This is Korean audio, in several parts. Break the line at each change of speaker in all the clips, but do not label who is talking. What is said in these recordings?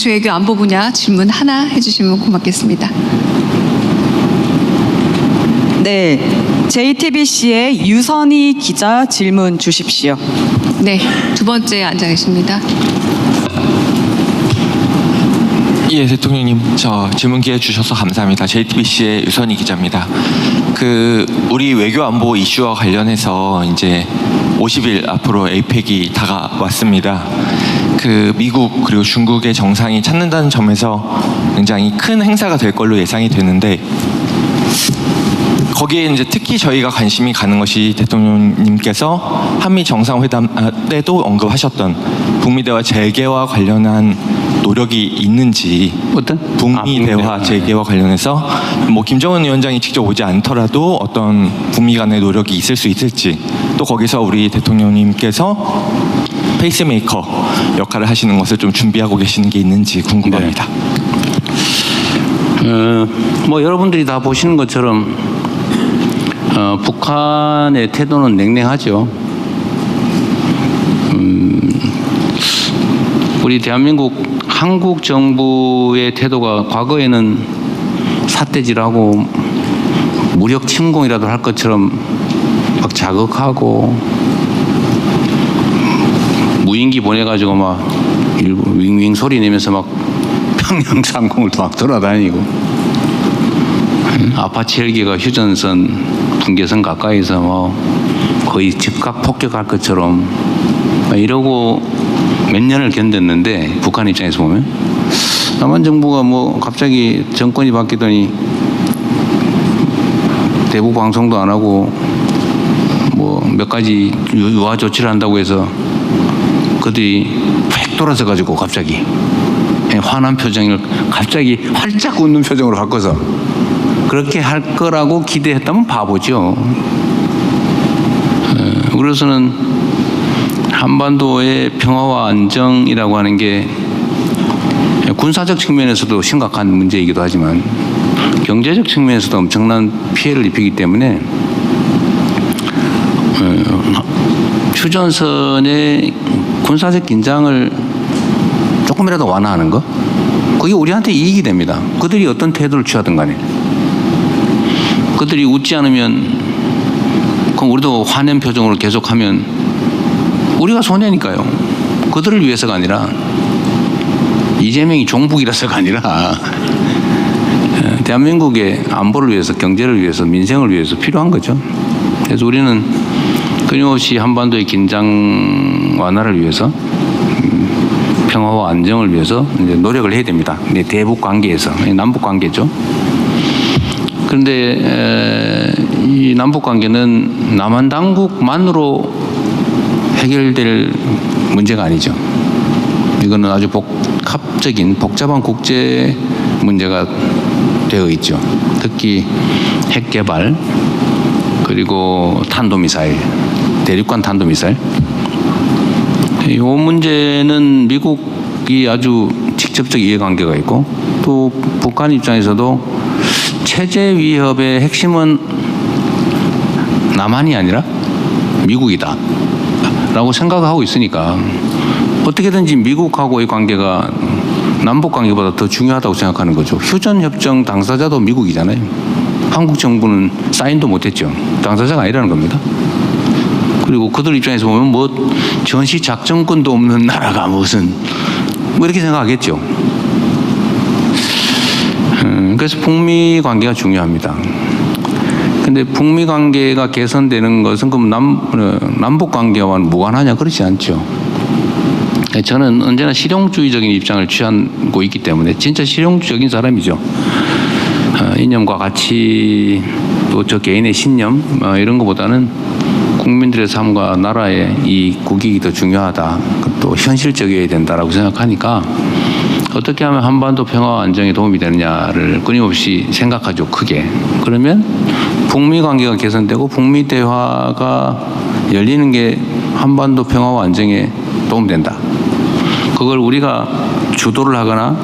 외교 안보 분야 질문 하나 해주시면 고맙겠습니다.
네, JTBC의 유선희 기자 질문 주십시오.
네, 두 번째 앉아 계십니다.
예, 대통령님, 저 질문 기회 주셔서 감사합니다. JTBC의 유선희 기자입니다. 우리 외교 안보 이슈와 관련해서 이제 50일 앞으로 에이펙이 다가왔습니다. 미국 그리고 중국의 정상이 찾는다는 점에서 굉장히 큰 행사가 될 걸로 예상이 되는데, 거기에 이제 특히 저희가 관심이 가는 것이 대통령님께서 한미 정상회담 때도 언급하셨던 북미 대화 재개와 관련한 노력이 있는지,
어떤?
북미 대화 재개와 관련해서 김정은 위원장이 직접 오지 않더라도 어떤 북미 간의 노력이 있을 수 있을지, 또 거기서 우리 대통령님께서 페이스메이커 역할을 하시는 것을 좀 준비하고 계시는 게 있는지 궁금합니다.
여러분들이 다 보시는 것처럼 북한의 태도는 냉랭하죠. 우리 대한민국 한국 정부의 태도가 과거에는 삿대질하고 무력 침공이라도 할 것처럼 막 자극하고 무인기 보내가지고 막 일부 윙윙 소리 내면서 막 평양 상공을 막 돌아다니고, 아파치 헬기가 휴전선 분계선 가까이서 거의 즉각 폭격할 것처럼 이러고 몇 년을 견뎠는데, 북한 입장에서 보면 남한 정부가 갑자기 정권이 바뀌더니 대북 방송도 안 하고 몇 가지 유화 조치를 한다고 해서 그들이 획 돌아서 가지고 갑자기 환한 표정을 갑자기 활짝 웃는 표정으로 바꿔서 그렇게 할 거라고 기대했다면 바보죠. 그래서는 한반도의 평화와 안정이라고 하는 게 군사적 측면에서도 심각한 문제이기도 하지만 경제적 측면에서도 엄청난 피해를 입히기 때문에 휴전선의 군사적 긴장을 조금이라도 완화하는 거, 그게 우리한테 이익이 됩니다. 그들이 어떤 태도를 취하든 간에. 그들이 웃지 않으면 그럼 우리도 화낸 표정으로 계속하면 우리가 손해니까요. 그들을 위해서가 아니라, 이재명이 종북이라서가 아니라 대한민국의 안보를 위해서, 경제를 위해서, 민생을 위해서 필요한 거죠. 그래서 우리는 끊임없이 한반도의 긴장 완화를 위해서, 평화와 안정을 위해서 이제 노력을 해야 됩니다. 대북 관계에서, 남북 관계죠. 그런데 이 남북 관계는 남한 당국만으로 해결될 문제가 아니죠. 이거는 아주 복잡한 국제 문제가 되어 있죠. 특히 핵 개발, 그리고 탄도미사일, 대륙간 탄도미사일. 이 문제는 미국이 아주 직접적 이해관계가 있고, 또 북한 입장에서도 체제 위협의 핵심은 남한이 아니라 미국이다 라고 생각하고 있으니까, 어떻게든지 미국하고의 관계가 남북 관계보다 더 중요하다고 생각하는 거죠. 휴전협정 당사자도 미국이잖아요. 한국 정부는 사인도 못했죠. 당사자가 아니라는 겁니다. 그리고 그들 입장에서 보면 전시 작전권도 없는 나라가 무슨 이렇게 생각하겠죠. 그래서 북미 관계가 중요합니다. 근데 북미 관계가 개선되는 것은 그럼 남북 관계와는 무관하냐? 그렇지 않죠. 저는 언제나 실용주의적인 입장을 취하고 있기 때문에, 진짜 실용주의적인 사람이죠. 이념과 가치, 또 저 개인의 신념 이런 것보다는 국민들의 삶과 나라의 이 국익이 더 중요하다, 또 현실적이어야 된다라고 생각하니까 어떻게 하면 한반도 평화와 안정에 도움이 되느냐를 끊임없이 생각하죠, 크게. 그러면 북미 관계가 개선되고 북미 대화가 열리는 게 한반도 평화와 안정에 도움된다. 그걸 우리가 주도를 하거나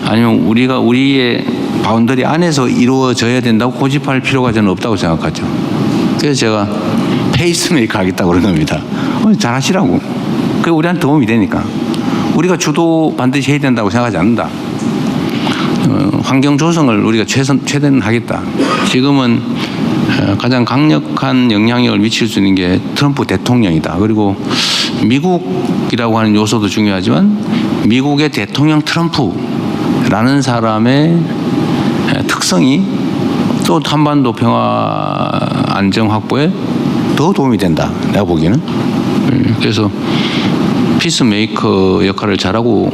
아니면 우리가 우리의 바운더리 안에서 이루어져야 된다고 고집할 필요가 저는 없다고 생각하죠. 그래서 제가 페이스메이커 하겠다고 그런 겁니다. 잘하시라고. 그게 우리한테 도움이 되니까. 우리가 주도 반드시 해야 된다고 생각하지 않는다. 환경 조성을 우리가 최대한 하겠다. 지금은 가장 강력한 영향력을 미칠 수 있는 게 트럼프 대통령이다. 그리고 미국이라고 하는 요소도 중요하지만 미국의 대통령 트럼프라는 사람의 특성이 또 한반도 평화 안정 확보에 더 도움이 된다. 내가 보기에는. 그래서 피스메이커 역할을 잘하고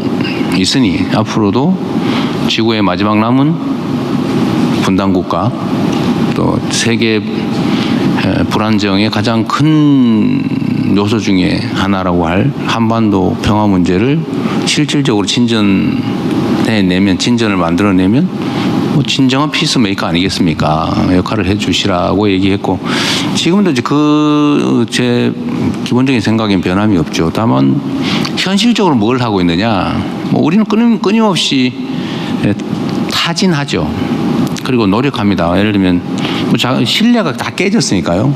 있으니 앞으로도 지구의 마지막 남은 분단국가 또 세계 불안정의 가장 큰 요소 중에 하나라고 할 한반도 평화 문제를 실질적으로 진전해내면, 진전을 만들어내면 뭐 진정한 피스메이커 아니겠습니까? 역할을 해주시라고 얘기했고, 지금도 이제 제 기본적인 생각엔 변함이 없죠. 다만 현실적으로 뭘 하고 있느냐, 뭐 우리는 끊임없이 타진하죠. 그리고 노력합니다. 예를 들면 뭐 신뢰가 다 깨졌으니까요.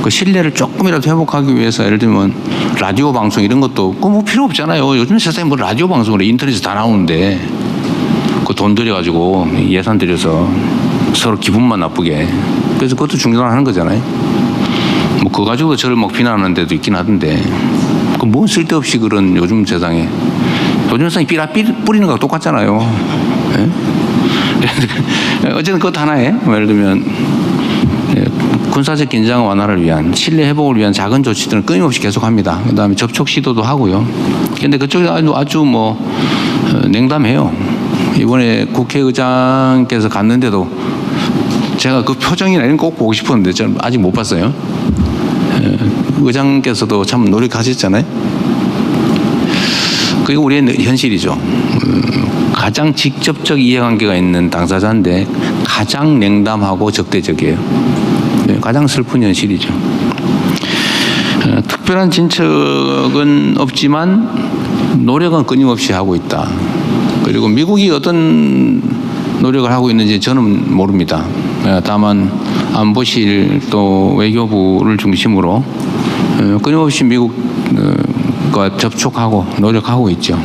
그 신뢰를 조금이라도 회복하기 위해서 예를 들면 라디오 방송 이런 것도 뭐 필요 없잖아요. 요즘 세상에 뭐 라디오 방송으로 인터넷에 다 나오는데 그 돈 들여가지고 예산 들여서 서로 기분만 나쁘게. 그래서 그것도 중단하는 거잖아요. 뭐 그거 가지고 저를 막 비난하는 데도 있긴 하던데, 그 뭐 쓸데없이 그런 요즘 세상에 뿌리는 거랑 똑같잖아요. 예? 어쨌든 그것 하나에 예를 들면 군사적 긴장 완화를 위한, 신뢰 회복을 위한 작은 조치들은 끊임없이 계속합니다. 그다음에 접촉 시도도 하고요. 그런데 그쪽이 아주 뭐 냉담해요. 이번에 국회의장께서 갔는데도 제가 그 표정이나 이런 거 꼭 보고 싶었는데 저는 아직 못 봤어요. 의장께서도 참 노력하셨잖아요. 그게 우리의 현실이죠. 가장 직접적 이해관계가 있는 당사자인데 가장 냉담하고 적대적이에요. 가장 슬픈 현실이죠. 특별한 진척은 없지만 노력은 끊임없이 하고 있다. 그리고 미국이 어떤 노력을 하고 있는지 저는 모릅니다. 다만 안보실 또 외교부를 중심으로 끊임없이 미국과 접촉하고 노력하고 있죠.